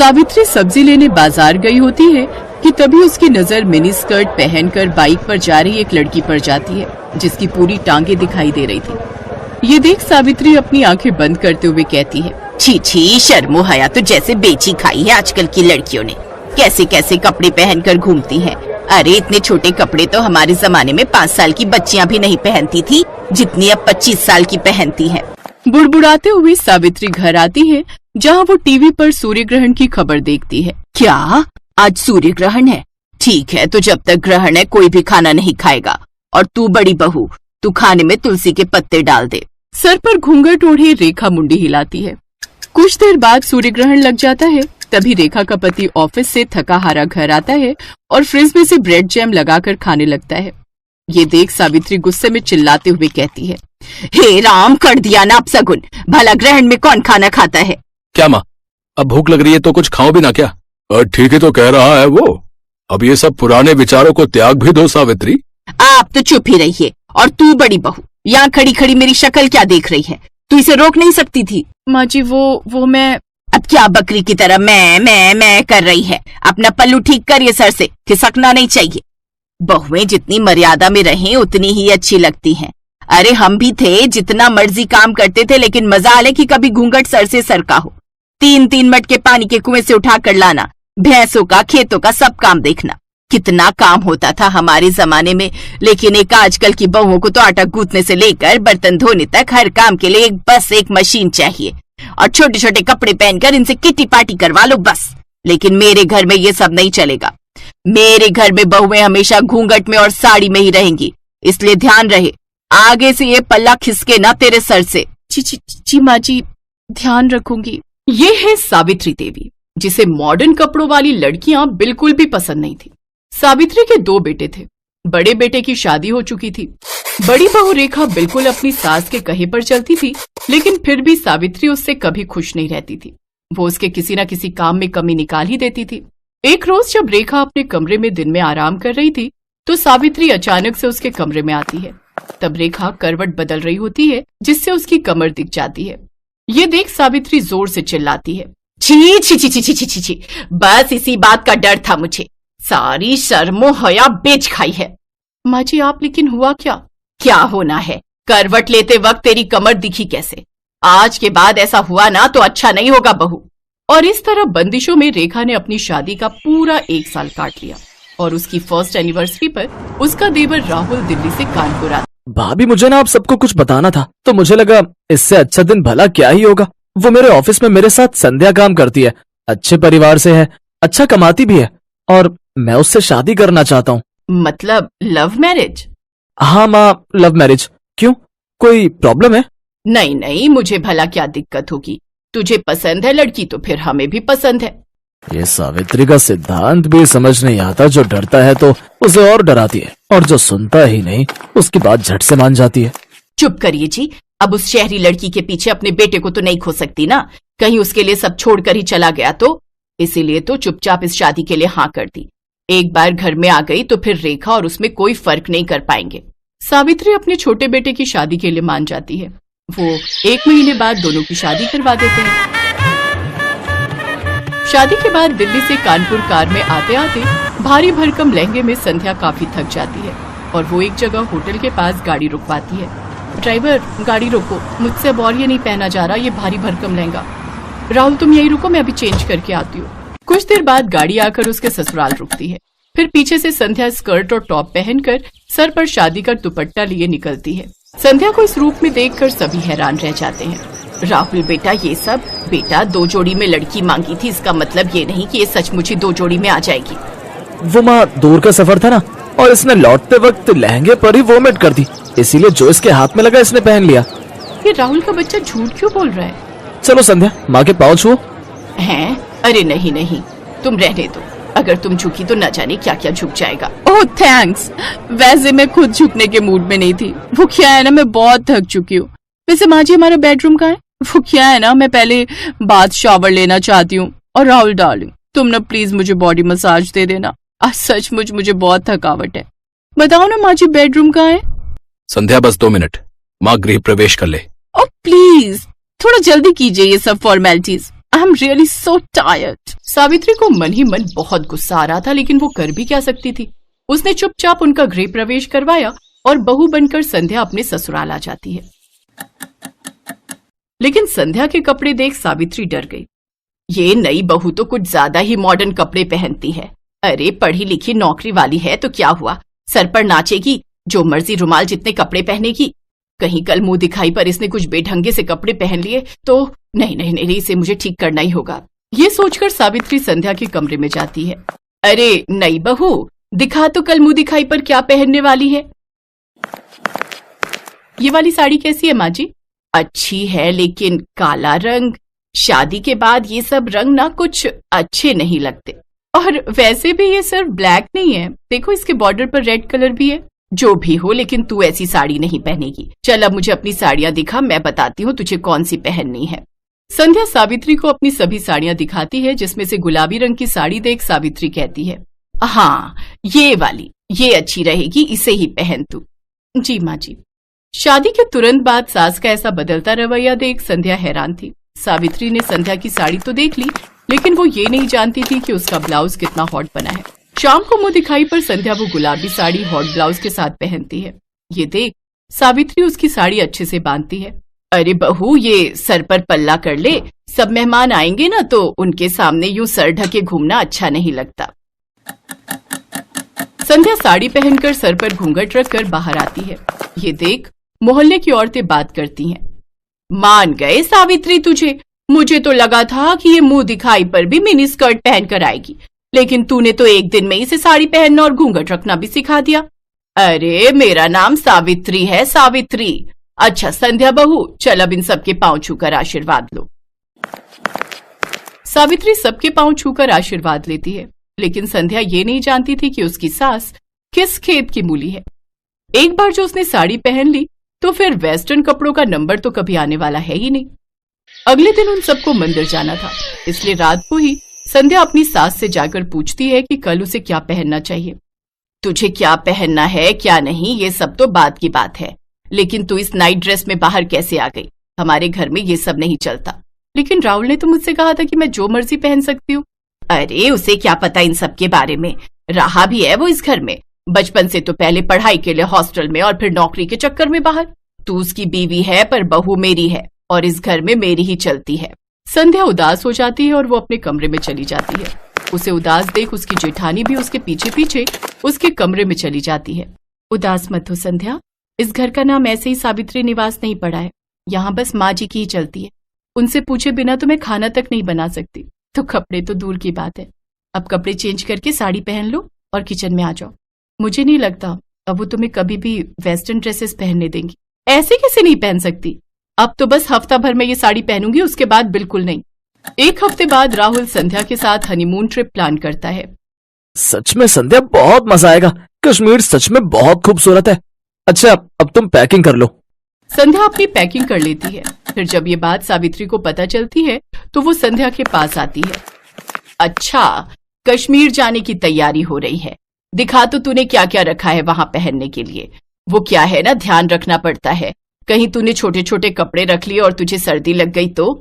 सावित्री सब्जी लेने बाजार गई होती है कि तभी उसकी नजर मिनी स्कर्ट पहनकर बाइक पर जा रही एक लड़की पर जाती है, जिसकी पूरी टांगे दिखाई दे रही थी। ये देख सावित्री अपनी आंखें बंद करते हुए कहती है, छी छी, शर्मो हया तो जैसे बेची खाई है आजकल की लड़कियों ने। कैसे कैसे कपड़े पहनकर घूमती हैं। अरे इतने छोटे कपड़े तो हमारे जमाने में 5 साल की बच्चियां भी नहीं पहनती थी, जितनी अब 25 साल की पहनती हैं। बुड़बुड़ाते हुए सावित्री घर आती है, जहाँ वो टीवी पर सूर्य ग्रहण की खबर देखती है। क्या आज सूर्य ग्रहण है? ठीक है, तो जब तक ग्रहण है कोई भी खाना नहीं खाएगा। और तू बड़ी बहू, तू खाने में तुलसी के पत्ते डाल दे। सर पर घूंघट ओढ़े रेखा मुंडी हिलाती है। कुछ देर बाद सूर्य ग्रहण लग जाता है। तभी रेखा का पति ऑफिस से थका हारा घर आता है और फ्रिज में से ब्रेड जैम लगाकर खाने लगता है। ये देख सावित्री गुस्से में चिल्लाते हुए कहती है, हे राम, कर दिया ना अपशगुन। भला ग्रहण में कौन खाना खाता है? क्या माँ, अब भूख लग रही है तो कुछ खाओ भी ना क्या? ठीक ही तो कह रहा है वो। अब ये सब पुराने विचारों को त्याग भी दो सावित्री। आप तो चुप ही रहिए। और तू बड़ी बहू, यहाँ खड़ी खड़ी मेरी शक्ल क्या देख रही है? तू इसे रोक नहीं सकती थी? माँ जी वो मैं। अब क्या बकरी की तरह मैं कर रही है? अपना पल्लू ठीक करिए, सर से खिसकना नहीं चाहिए। बहुएं जितनी मर्यादा में रहें उतनी ही अच्छी लगती हैं। अरे हम भी थे, जितना मर्जी काम करते थे, लेकिन मजा आले कि कभी घूंघट सर से सरका हो। 3-3 मटके पानी के कुएं से उठा कर लाना, भैंसों का, खेतों का सब काम देखना। कितना काम होता था हमारे जमाने में। लेकिन एक आजकल की बहुओं को तो आटा गूंथने से लेकर बर्तन धोने तक हर काम के लिए बस एक मशीन चाहिए। और छोटे छोटे कपड़े पहनकर इनसे किट्टी पार्टी करवा लो बस। लेकिन मेरे घर में ये सब नहीं चलेगा। मेरे घर में बहुएं हमेशा घूंघट में और साड़ी में ही रहेंगी। इसलिए ध्यान रहे, आगे से ये पल्ला खिसके ना तेरे सर से। जी माँ जी, ध्यान रखूंगी। ये है सावित्री देवी, जिसे मॉडर्न कपड़ों वाली लड़कियां बिल्कुल भी पसंद नहीं थी। सावित्री के 2 बेटे थे। बड़े बेटे की शादी हो चुकी थी। बड़ी बहू रेखा बिल्कुल अपनी सास के कहे पर चलती थी, लेकिन फिर भी सावित्री उससे कभी खुश नहीं रहती थी। वो उसके किसी न किसी काम में कमी निकाल ही देती थी। एक रोज जब रेखा अपने कमरे में दिन में आराम कर रही थी, तो सावित्री अचानक से उसके कमरे में आती है। तब रेखा करवट बदल रही होती है, जिससे उसकी कमर दिख जाती है। ये देख सावित्री जोर से चिल्लाती है, छी छी छी छी छी छी छी, बस इसी बात का डर था मुझे। सारी शर्मो हया बेच खाई है। माँ जी आप, लेकिन हुआ क्या? क्या होना है? करवट लेते वक्त तेरी कमर दिखी कैसे? आज के बाद ऐसा हुआ ना तो अच्छा नहीं होगा बहू। और इस तरह बंदिशों में रेखा ने अपनी शादी का पूरा 1 साल काट लिया। और उसकी फर्स्ट एनिवर्सरी पर उसका देवर राहुल दिल्ली से कानपुर आता। भाभी, मुझे ना आप सबको कुछ बताना था, तो मुझे लगा इससे अच्छा दिन भला क्या ही होगा। वो मेरे ऑफिस में मेरे साथ संध्या काम करती है, अच्छे परिवार से है, अच्छा कमाती भी है, और मैं उससे शादी करना चाहता हूँ। मतलब लव मैरिज? हाँ माँ, लव मैरिज। क्यों, कोई प्रॉब्लम है? नहीं नहीं, मुझे भला क्या दिक्कत होगी। तुझे पसंद है लड़की तो फिर हमें भी पसंद है। ये सावित्री का सिद्धांत भी समझ नहीं आता। जो डरता है तो उसे और डराती है, और जो सुनता ही नहीं उसकी बात झट से मान जाती है। चुप करिए जी। अब उस शहरी लड़की के पीछे अपने बेटे को तो नहीं खो सकती ना। कहीं उसके लिए सब छोड़कर ही चला गया तो। इसीलिए तो चुपचाप इस शादी के लिए हाँ कर दी। एक बार घर में आ गई तो फिर रेखा और उसमें कोई फर्क नहीं कर पाएंगे। सावित्री अपने छोटे बेटे की शादी के लिए मान जाती है। वो 1 महीने बाद दोनों की शादी करवा देते हैं। शादी के बाद दिल्ली से कानपुर कार में आते आते भारी भरकम लहंगे में संध्या काफी थक जाती है और वो एक जगह होटल के पास गाड़ी रुकवाती है। ड्राइवर, गाड़ी रोको, मुझसे अब और ये नहीं पहना जा रहा, ये भारी भरकम लहंगा। राहुल तुम यही रुको, मैं अभी चेंज करके आती हूँ। कुछ देर बाद गाड़ी आकर उसके ससुराल रुकती है। फिर पीछे से संध्या स्कर्ट और टॉप पहनकर सर पर शादी का दुपट्टा लिए निकलती है। संध्या को इस रूप में देखकर सभी हैरान रह जाते हैं। राहुल बेटा, ये सब बेटा 2 जोड़ी में लड़की मांगी थी, इसका मतलब ये नहीं कि ये सचमुच ही 2 जोड़ी में आ जाएगी। वो माँ, दूर का सफर था ना, और इसने लौटते वक्त लहंगे पर ही वोमिट कर दी, इसीलिए जो इसके हाथ में लगा इसने पहन लिया। ये राहुल का बच्चा झूठ क्यों बोल रहा है? चलो संध्या, माँ के पाँव छुओ। हैं? अरे नहीं नहीं, तुम रहने दो। अगर तुम झुकी तो न जाने क्या क्या झुक जाएगा। ओह थैंक्स, वैसे मैं खुद झुकने के मूड में नहीं थी। वो क्या है ना, मैं बहुत थक चुकी हूँ। वैसे माँ जी, हमारा बेडरूम कहाँ है? वो क्या है ना, मैं पहले बाथ शावर लेना चाहती हूँ। और राहुल डार्लिंग, तुम ना प्लीज मुझे बॉडी मसाज दे देना। आज सचमुच मुझे बहुत थकावट है। बताओ ना माँ जी, बेडरूम कहाँ है? संध्या, बस 2 मिनट, माँ गृह प्रवेश कर ले। ओ प्लीज, थोड़ा जल्दी कीजिए ये सब formalities. I am really so tired. Savitri को मन ही मन बहुत गुस्सा आ रहा था, लेकिन वो कर भी क्या सकती थी। उसने चुपचाप उनका गृह प्रवेश करवाया और बहू बनकर संध्या अपने ससुराल आ जाती है। लेकिन संध्या के कपड़े देख सावित्री डर गई। ये नई बहू तो कुछ ज्यादा ही मॉडर्न कपड़े पहनती है। अरे पढ़ी लिखी नौकरी वाली है तो क्या हुआ, सर पर नाचेगी, जो मर्जी रुमाल जितने कपड़े पहनेगी। कहीं कल मुंह दिखाई पर इसने कुछ बेढंगे से कपड़े पहन लिए तो नहीं नहीं नहीं, इसे मुझे ठीक करना ही होगा। ये सोचकर सावित्री संध्या के कमरे में जाती है। अरे नई बहू, दिखा तो कल मुंह दिखाई पर क्या पहनने वाली है। ये वाली साड़ी कैसी है माँ जी? अच्छी है, लेकिन काला रंग, शादी के बाद ये सब रंग ना कुछ अच्छे नहीं लगते। और वैसे भी ये सिर्फ ब्लैक नहीं है, देखो इसके बॉर्डर पर रेड कलर भी है। जो भी हो, लेकिन तू ऐसी साड़ी नहीं पहनेगी। चल अब मुझे अपनी साड़ियां दिखा, मैं बताती हूँ तुझे कौन सी पहननी है। संध्या सावित्री को अपनी सभी साड़ियां दिखाती है, जिसमें से गुलाबी रंग की साड़ी देख सावित्री कहती है, हाँ ये वाली, ये अच्छी रहेगी, इसे ही पहन तू। जी माँ जी। शादी के तुरंत बाद सास का ऐसा बदलता रवैया देख संध्या हैरान थी। सावित्री ने संध्या की साड़ी तो देख ली, लेकिन वो ये नहीं जानती थी कि उसका ब्लाउज कितना हॉट बना है। शाम को मुंह दिखाई पर संध्या वो गुलाबी साड़ी हॉट ब्लाउज के साथ पहनती है। ये देख सावित्री उसकी साड़ी अच्छे से बांधती है। अरे बहू, ये सर पर पल्ला कर ले, सब मेहमान आएंगे ना तो उनके सामने यूं सर ढके घूमना अच्छा नहीं लगता। संध्या साड़ी पहनकर सर पर घूंघट रखकर बाहर आती है। ये देख मोहल्ले की औरतें बात करती हैं। मान गए सावित्री तुझे, मुझे तो लगा था कि ये मुंह दिखाई पर भी मिनी स्कर्ट पहन कर आएगी, लेकिन तूने तो एक दिन में इसे साड़ी पहनना और घूंघट रखना भी सिखा दिया। अरे मेरा नाम सावित्री है, सावित्री। अच्छा संध्या बहू, चल अब इन सबके पांव छूकर आशीर्वाद लो। सावित्री सबके पांव छूकर आशीर्वाद लेती है, लेकिन संध्या ये नहीं जानती थी कि उसकी सास किस खेत की मूली है। एक बार जो उसने साड़ी पहन ली तो फिर वेस्टर्न कपड़ों का नंबर तो कभी आने वाला है ही नहीं। अगले दिन उन सबको मंदिर जाना था, इसलिए रात को ही संध्या अपनी सास से जाकर पूछती है कि कल उसे क्या पहनना चाहिए। तुझे क्या पहनना है क्या नहीं ये सब तो बाद की बात है, लेकिन तू इस नाइट ड्रेस में बाहर कैसे आ गई? हमारे घर में ये सब नहीं चलता। लेकिन राहुल ने तो मुझसे कहा था कि मैं जो मर्जी पहन सकती हूँ। अरे उसे क्या पता इन सब के बारे में, रहा भी है वो इस घर में, बचपन से तो पहले पढ़ाई के लिए हॉस्टल में और फिर नौकरी के चक्कर में बाहर। तू उसकी बीवी है पर बहू मेरी है और इस घर में मेरी ही चलती है। संध्या उदास हो जाती है और वो अपने कमरे में चली जाती है। उसे उदास देख उसकी जेठानी भी उसके पीछे पीछे उसके कमरे में चली जाती है। उदास मत हो संध्या, इस घर का नाम ऐसे ही सावित्री निवास नहीं पड़ा है, यहाँ बस माँ जी की ही चलती है। उनसे पूछे बिना तो मैं खाना तक नहीं बना सकती, तो कपड़े तो दूर की बात है। अब कपड़े चेंज करके साड़ी पहन लो और किचन में आ जाओ। मुझे नहीं लगता अब वो तुम्हें कभी भी वेस्टर्न ड्रेसेस पहनने देंगी। ऐसे कैसे नहीं पहन सकती? अब तो बस हफ्ता भर में ये साड़ी पहनूंगी, उसके बाद बिल्कुल नहीं। एक हफ्ते बाद राहुल संध्या के साथ हनीमून ट्रिप प्लान करता है। सच में संध्या बहुत मजा आएगा, कश्मीर सच में बहुत खूबसूरत है। अच्छा अब तुम पैकिंग कर लो। संध्या अपनी पैकिंग कर लेती है। फिर जब ये बात सावित्री को पता चलती है तो वो संध्या के पास आती है। अच्छा, कश्मीर जाने की तैयारी हो रही है, दिखा तो तूने क्या क्या रखा है वहां पहनने के लिए। वो क्या है ना, ध्यान रखना पड़ता है, कहीं तूने छोटे छोटे कपड़े रख लिए और तुझे सर्दी लग गई तो।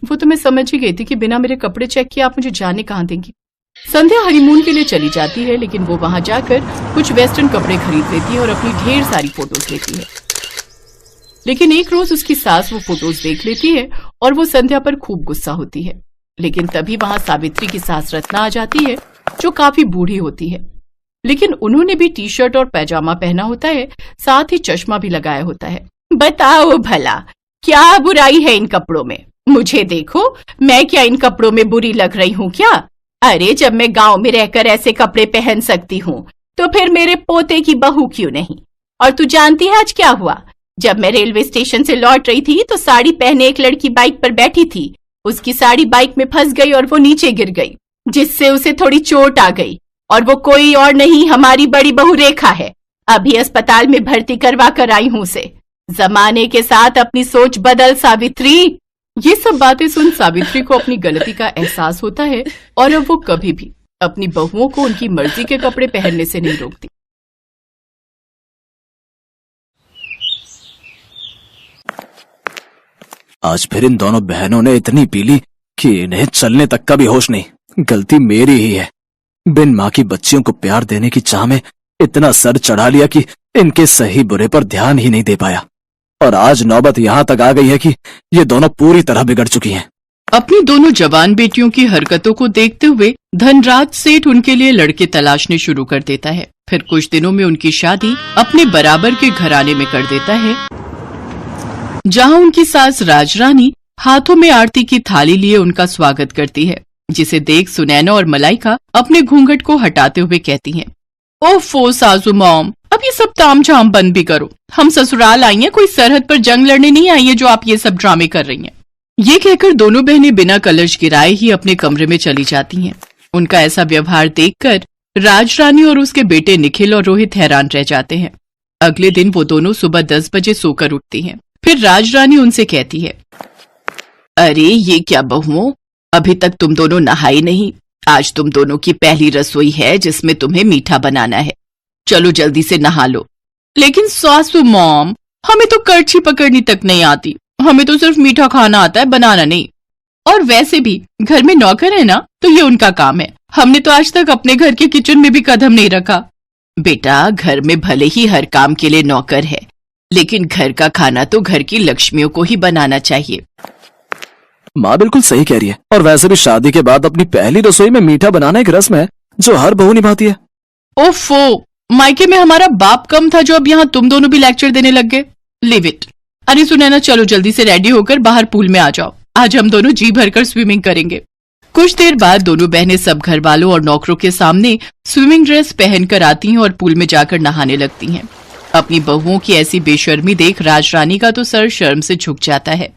वो तो मैं समझ ही गई थी कि बिना मेरे कपड़े चेक किए आप मुझे जाने कहाँ देंगी। संध्या हनीमून के लिए चली जाती है, लेकिन वो वहां जाकर कुछ वेस्टर्न कपड़े खरीद लेती है और अपनी ढेर सारी फोटोज लेती है। लेकिन एक रोज उसकी सास वो फोटोज देख लेती है और वो संध्या पर खूब गुस्सा होती है। लेकिन तभी वहां सावित्री की सास रत्ना आ जाती है, जो काफी बूढ़ी होती है, लेकिन उन्होंने भी टी शर्ट और पैजामा पहना होता है, साथ ही चश्मा भी लगाया होता है। बताओ भला क्या बुराई है इन कपड़ों में? मुझे देखो, मैं क्या इन कपड़ों में बुरी लग रही हूँ क्या? अरे जब मैं गांव में रहकर ऐसे कपड़े पहन सकती हूँ तो फिर मेरे पोते की बहू क्यों नहीं? और तू जानती है आज क्या हुआ? जब मैं रेलवे स्टेशन से लौट रही थी तो साड़ी पहने एक लड़की बाइक पर बैठी थी, उसकी साड़ी बाइक में फंस गई और वो नीचे गिर गई, जिससे उसे थोड़ी चोट आ गई। और वो कोई और नहीं, हमारी बड़ी बहू रेखा है। अभी अस्पताल में भर्ती करवा कर आई हूँ उसे। जमाने के साथ अपनी सोच बदल सावित्री। ये सब बातें सुन सावित्री को अपनी गलती का एहसास होता है और अब वो कभी भी अपनी बहुओं को उनकी मर्जी के कपड़े पहनने से नहीं रोकती। आज फिर इन दोनों बहनों ने इतनी पी ली कि इन्हें चलने तक का भी होश नहीं। गलती मेरी ही है। बिन माँ की बच्चियों को प्यार देने की चाह में इतना सर चढ़ा लिया कि इनके सही बुरे पर ध्यान ही नहीं दे पाया। और आज नौबत यहाँ तक आ गई है कि ये दोनों पूरी तरह बिगड़ चुकी हैं। अपनी दोनों जवान बेटियों की हरकतों को देखते हुए धनराज सेठ उनके लिए लड़के तलाशने शुरू कर देता है। फिर कुछ दिनों में उनकी शादी अपने बराबर के घराने में कर देता है, जहां उनकी सास राजरानी हाथों में आरती की थाली लिए उनका स्वागत करती है, जिसे देख सुनैना और मलाइका अपने घूंघट को हटाते हुए कहती हैं, ओफो सासू मॉम, अब ये सब तामझाम बंद भी करो। हम ससुराल आई हैं, कोई सरहद पर जंग लड़ने नहीं आई है जो आप ये सब ड्रामे कर रही हैं। ये कहकर दोनों बहनें बिना कलश गिराए ही अपने कमरे में चली जाती हैं। उनका ऐसा व्यवहार देखकर राजरानी और उसके बेटे निखिल और रोहित हैरान रह जाते हैं। अगले दिन वो दोनों सुबह 10 बजे सोकर उठती हैं। फिर राजरानी उनसे कहती है, अरे ये क्या बहुओं, अभी तक तुम दोनों नहाई नहीं। आज तुम दोनों की पहली रसोई है जिसमें तुम्हें मीठा बनाना है। चलो जल्दी से नहा लो। लेकिन सासू मॉम, हमें तो करछी पकड़नी तक नहीं आती। हमें तो सिर्फ मीठा खाना आता है, बनाना नहीं। और वैसे भी घर में नौकर है ना, तो ये उनका काम है। हमने तो आज तक अपने घर के किचन में भी कदम नहीं रखा। बेटा, घर में भले ही हर काम के लिए नौकर है, लेकिन घर का खाना तो घर की लक्ष्मियों को ही बनाना चाहिए। माँ बिल्कुल सही कह रही है। और वैसे भी शादी के बाद अपनी पहली रसोई में मीठा बनाना एक रस्म है जो हर बहू निभाती है। ओफो, मायके में हमारा बाप कम था जो अब यहाँ तुम दोनों भी लेक्चर देने लग गए। Live it. अरे सुनैना, चलो जल्दी से रेडी होकर बाहर पूल में आ जाओ। आज हम दोनों जी भरकर स्विमिंग करेंगे। कुछ देर बाद दोनों बहनें सब घर वालों और नौकरों के सामने स्विमिंग ड्रेस पहनकर आती हैं और पूल में जाकर नहाने लगती हैं। अपनी बहुओं की ऐसी बेशर्मी देख राजरानी का तो सर शर्म से झुक जाता है।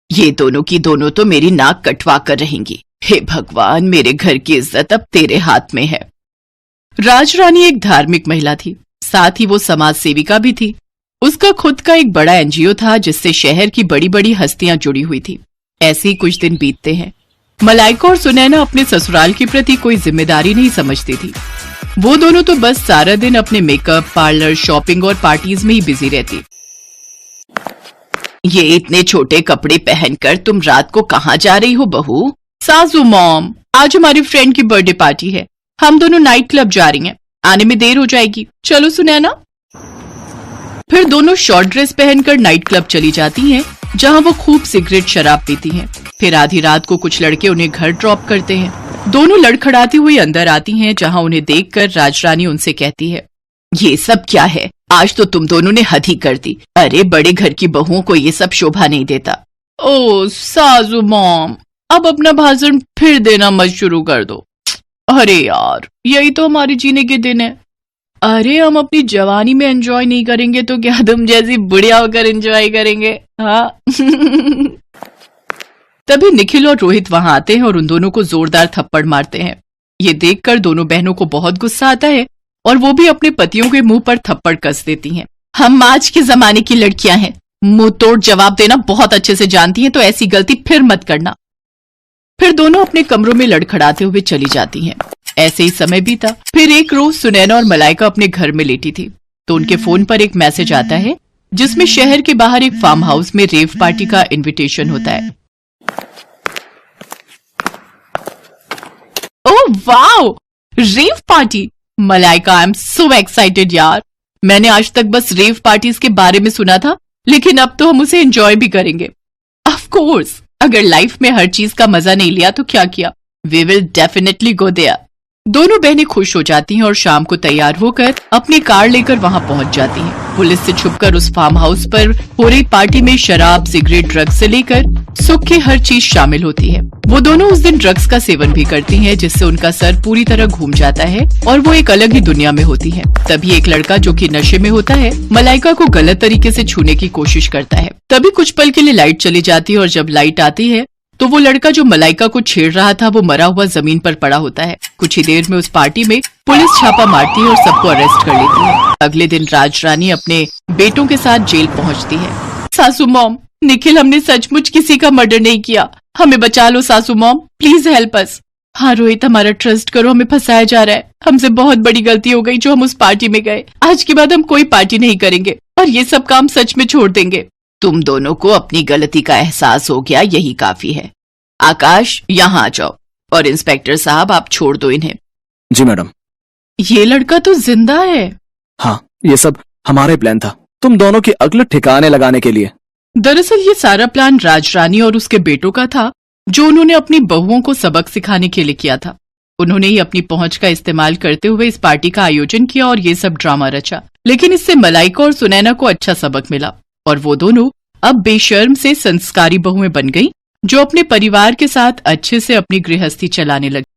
ये दोनों की दोनों तो मेरी नाक कटवा कर रहेंगी। हे भगवान, मेरे घर की इज्जत अब तेरे हाथ में है। राजरानी एक धार्मिक महिला थी, साथ ही वो समाज सेविका भी थी। उसका खुद का एक बड़ा एनजीओ था जिससे शहर की बड़ी बड़ी हस्तियां जुड़ी हुई थी। ऐसे ही कुछ दिन बीतते हैं। मलाइका और सुनैना अपने ससुराल के प्रति कोई जिम्मेदारी नहीं समझती थी। वो दोनों तो बस सारा दिन अपने मेकअप, पार्लर, शॉपिंग और पार्टीज में ही बिजी रहती। ये इतने छोटे कपड़े पहनकर तुम रात को कहाँ जा रही हो बहू? सासू मॉम, आज हमारी फ्रेंड की बर्थडे पार्टी है। हम दोनों नाइट क्लब जा रही हैं। आने में देर हो जाएगी। चलो सुनैना। फिर दोनों शॉर्ट ड्रेस पहनकर नाइट क्लब चली जाती हैं, जहां वो खूब सिगरेट शराब पीती हैं। फिर आधी रात को कुछ लड़के उन्हें घर ड्रॉप करते हैं। दोनों लड़खड़ाती हुई अंदर आती हैं, जहां उन्हें देखकर राजरानी उनसे कहती है, ये सब क्या है? आज तो तुम दोनों ने हद ही कर दी। अरे बड़े घर की बहुओं को ये सब शोभा नहीं देता। ओ सासू मॉम, अब अपना भाषण फिर देना मत शुरू कर दो। अरे यार, यही तो हमारे जीने के दिन है। अरे हम अपनी जवानी में एंजॉय नहीं करेंगे तो क्या तुम जैसी बुढ़िया होकर एंजॉय करेंगे? हाँ। तभी निखिल और रोहित वहां आते हैं और उन दोनों को जोरदार थप्पड़ मारते हैं। ये देखकर दोनों बहनों को बहुत गुस्सा आता है और वो भी अपने पतियों के मुंह पर थप्पड़ कस देती हैं। हम आज के जमाने की लड़कियां हैं, मुंह तोड़ जवाब देना बहुत अच्छे से जानती हैं, तो ऐसी गलती फिर मत करना। फिर दोनों अपने कमरों में लड़खड़ाते हुए चली जाती हैं। ऐसे ही समय बीता। फिर एक रोज सुनैना और मलाइका अपने घर में लेटी थी तो उनके फोन पर एक मैसेज आता है जिसमें शहर के बाहर एक फार्म हाउस में रेव पार्टी का इनविटेशन होता है। Oh wow, rave party! Malaika, I am so excited यार। मैंने आज तक बस रेव पार्टीज के बारे में सुना था, लेकिन अब तो हम उसे एंजॉय भी करेंगे। ऑफ कोर्स, अगर लाइफ में हर चीज का मजा नहीं लिया तो क्या किया? We will definitely go there. दोनों बहनें खुश हो जाती हैं और शाम को तैयार होकर अपनी कार लेकर वहां पहुंच जाती हैं। पुलिस से छुपकर उस फार्म हाउस पर हो रही पार्टी में शराब, सिगरेट, ड्रग्स से लेकर सुख की हर चीज शामिल होती है। वो दोनों उस दिन ड्रग्स का सेवन भी करती हैं, जिससे उनका सर पूरी तरह घूम जाता है और वो एक अलग ही दुनिया में होती है। तभी एक लड़का जो कि नशे में होता है मलाइका को गलत तरीके से छूने की कोशिश करता है। तभी कुछ पल के लिए लाइट चली जाती है और जब लाइट आती है तो वो लड़का जो मलाइका को छेड़ रहा था वो मरा हुआ जमीन पर पड़ा होता है। कुछ ही देर में उस पार्टी में पुलिस छापा मारती है और सबको अरेस्ट कर लेती है। अगले दिन राजरानी अपने बेटों के साथ जेल पहुंचती है। सासू मॉम, निखिल, हमने सचमुच किसी का मर्डर नहीं किया। हमें बचा लो सासू मॉम, प्लीज हेल्प अस। हाँ रोहित, हमारा ट्रस्ट करो, हमें फंसाया जा रहा है। हमसे बहुत बड़ी गलती हो गई जो हम उस पार्टी में गए। आज के बाद हम कोई पार्टी नहीं करेंगे और ये सब काम सच में छोड़ देंगे। तुम दोनों को अपनी गलती का एहसास हो गया, यही काफी है। आकाश, यहाँ आ जाओ। और इंस्पेक्टर साहब, आप छोड़ दो इन्हें। जी मैडम। ये लड़का तो जिंदा है। हाँ, ये सब हमारे प्लान था, तुम दोनों की अक्ल ठिकाने लगाने के लिए। दरअसल ये सारा प्लान राजरानी और उसके बेटों का था, जो उन्होंने अपनी बहुओं को सबक सिखाने के लिए किया था। उन्होंने ही अपनी पहुंच का इस्तेमाल करते हुए इस पार्टी का आयोजन किया और ये सब ड्रामा रचा। लेकिन इससे मलाइका और सुनैना को अच्छा सबक मिला और वो दोनों अब बेशर्म से संस्कारी बहुएं बन गई, जो अपने परिवार के साथ अच्छे से अपनी गृहस्थी चलाने लगी।